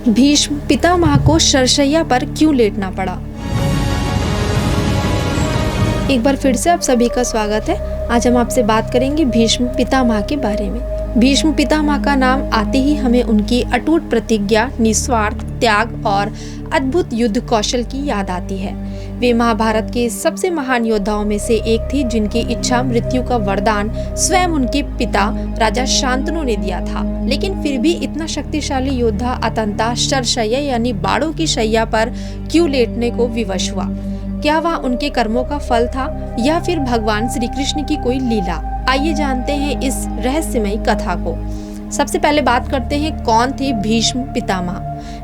भीष्म पितामह को शरशय्या पर क्यों लेटना पड़ा। एक बार फिर से आप सभी का स्वागत है। आज हम आपसे बात करेंगे भीष्म पितामह के बारे में। भीष्म पितामह का नाम आते ही हमें उनकी अटूट प्रतिज्ञा, निस्वार्थ त्याग और अद्भुत युद्ध कौशल की याद आती है। वे महाभारत के सबसे महान योद्धाओं में से एक थी, जिनकी इच्छा मृत्यु का वरदान स्वयं उनके पिता राजा शांतनु ने दिया था। लेकिन फिर भी इतना शक्तिशाली योद्धा अतंता शरशय्या यानी बाड़ों की शैया पर क्यों लेटने को विवश हुआ। क्या वह उनके कर्मों का फल था या फिर भगवान श्री कृष्ण की कोई लीला। आइए जानते हैं इस रहस्यमयी कथा को। सबसे पहले बात करते हैं कौन थे भीष्म पितामह।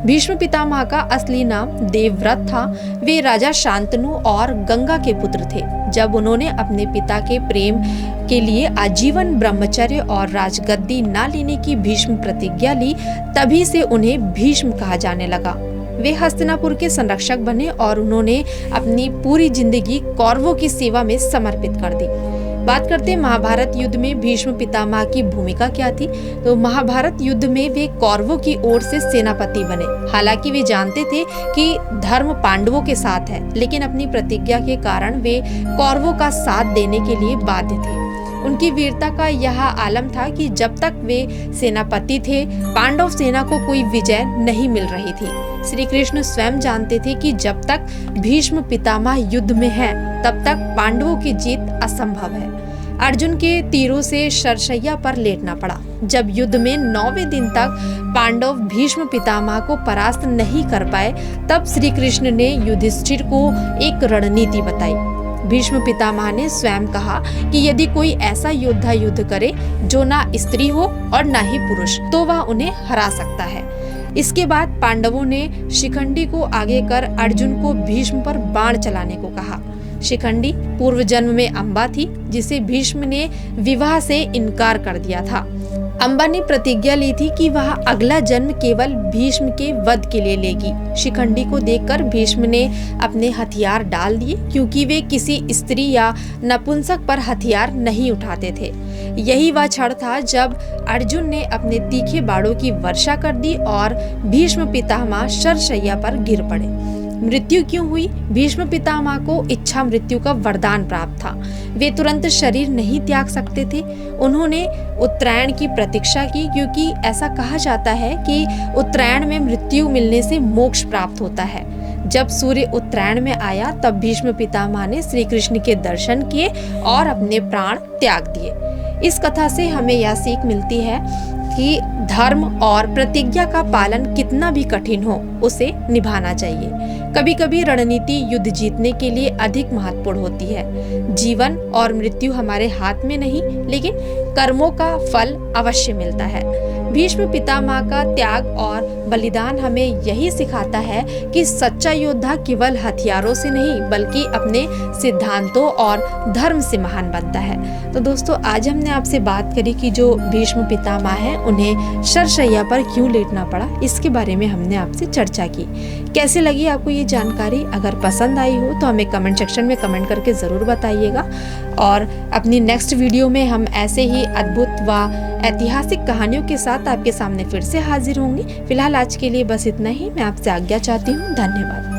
भीष्म पितामह का असली नाम देवव्रत था। वे राजा शांतनु और गंगा के पुत्र थे। जब उन्होंने अपने पिता के प्रेम के लिए आजीवन ब्रह्मचर्य और राजगद्दी न लेने की भीष्म प्रतिज्ञा ली, तभी से उन्हें भीष्म कहा जाने लगा। वे हस्तिनापुर के संरक्षक बने और उन्होंने अपनी पूरी जिंदगी कौरवों की सेवा में समर्पित कर दी। बात करते हैं महाभारत युद्ध में भीष्म पितामह की भूमिका क्या थी। तो महाभारत युद्ध में वे कौरवों की ओर से सेनापति बने। हालांकि वे जानते थे कि धर्म पांडवों के साथ है, लेकिन अपनी प्रतिज्ञा के कारण वे कौरवों का साथ देने के लिए बाध्य थे। उनकी वीरता का यह आलम था कि जब तक वे सेनापति थे, पांडव सेना को कोई विजय नहीं मिल रही थी। श्री कृष्ण स्वयं जानते थे कि जब तक भीष्म पितामह युद्ध में हैं, तब तक पांडवों की जीत असंभव है। अर्जुन के तीरों से शरशय्या पर लेटना पड़ा। जब युद्ध में 9वें दिन तक पांडव भीष्म पितामह को परास्त नहीं कर पाए, तब श्री कृष्ण ने युधिष्ठिर को एक रणनीति बताई। भीष्म पितामह ने स्वयं कहा कि यदि कोई ऐसा योद्धा युद्ध करे जो ना स्त्री हो और ना ही पुरुष, तो वह उन्हें हरा सकता है। इसके बाद पांडवों ने शिखंडी को आगे कर अर्जुन को भीष्म पर बाण चलाने को कहा। शिखंडी पूर्व जन्म में अंबा थी, जिसे भीष्म ने विवाह से इनकार कर दिया था। अंबा ने प्रतिज्ञा ली थी कि वह अगला जन्म केवल भीष्म के वध के लिए लेगी। शिखंडी को देखकर भीष्म ने अपने हथियार डाल दिए, क्योंकि वे किसी स्त्री या नपुंसक पर हथियार नहीं उठाते थे। यही वह क्षण था जब अर्जुन ने अपने तीखे बाणों की वर्षा कर दी और भीष्म पितामह शरशय्या पर गिर पड़े। मृत्यु क्यों हुई? भीष्म पितामह को इच्छा मृत्यु का वरदान प्राप्त था। वे तुरंत शरीर नहीं त्याग सकते थे। उन्होंने उत्तरायण की प्रतीक्षा की, क्योंकि ऐसा कहा जाता है कि उत्तरायण में मृत्यु मिलने से मोक्ष प्राप्त होता है। जब सूर्य उत्तरायण में आया, तब भीष्म पितामह ने श्री कृष्ण के दर्शन किए और अपने प्राण त्याग दिए। इस कथा से हमें यह सीख मिलती है कि धर्म और प्रतिज्ञा का पालन कितना भी कठिन हो, उसे निभाना चाहिए। कभी कभी रणनीति युद्ध जीतने के लिए अधिक महत्वपूर्ण होती है। जीवन और मृत्यु हमारे हाथ में नहीं, लेकिन कर्मों का फल अवश्य मिलता है। भीष्म पितामह का त्याग और बलिदान हमें यही सिखाता है कि सच्चा योद्धा केवल हथियारों से नहीं, बल्कि अपने सिद्धांतों और धर्म से महान बनता है। तो दोस्तों, आज हमने आपसे बात करी कि जो भीष्म पितामह है, उन्हें शरशय्या पर क्यों लेटना पड़ा, इसके बारे में हमने आपसे चर्चा की। कैसे लगी आपको ये जानकारी? अगर पसंद आई हो तो हमें कमेंट सेक्शन में कमेंट करके ज़रूर बताइएगा। और अपनी नेक्स्ट वीडियो में हम ऐसे ही अद्भुत व ऐतिहासिक कहानियों के साथ आपके सामने फिर से हाजिर होंगे। फिलहाल आज के लिए बस इतना ही। मैं आपसे आज्ञा चाहती हूँ। धन्यवाद।